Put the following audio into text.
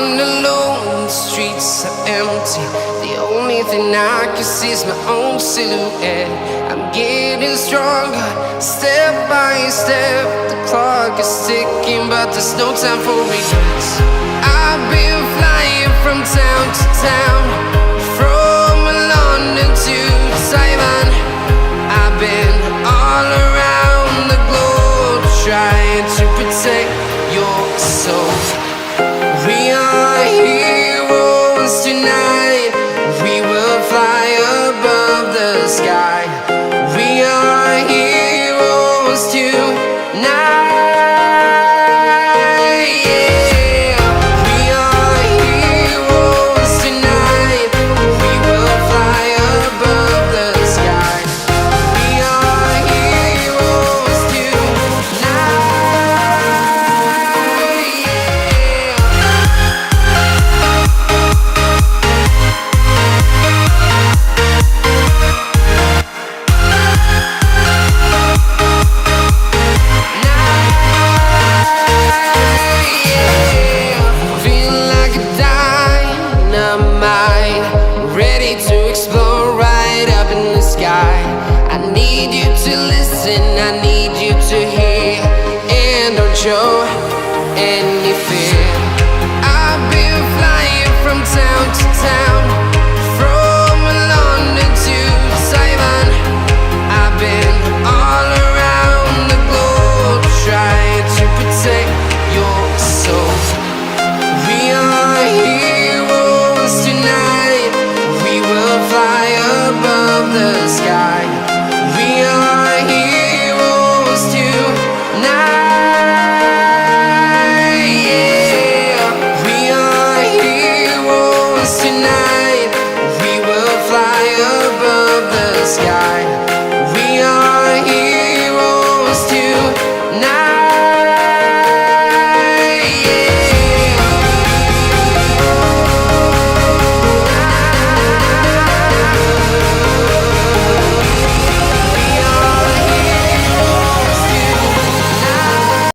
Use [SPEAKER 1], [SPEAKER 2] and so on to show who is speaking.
[SPEAKER 1] I'm alone, the streets are empty. The only thing I can see is my own silhouette. I'm getting stronger, step by step. The clock is ticking, but there's no time for regrets. I've been flying from town to town, from London to Taiwan. I've been all around the globe, trying to protect your soul. We are heroes tonight. We will fly above the sky. We are heroes tonight. Yeah. We are heroes tonight. We will fly above the sky. We are heroes tonight. Ready to explore right up in the sky. I need you to listen, I need you to hear, and don't show any fear.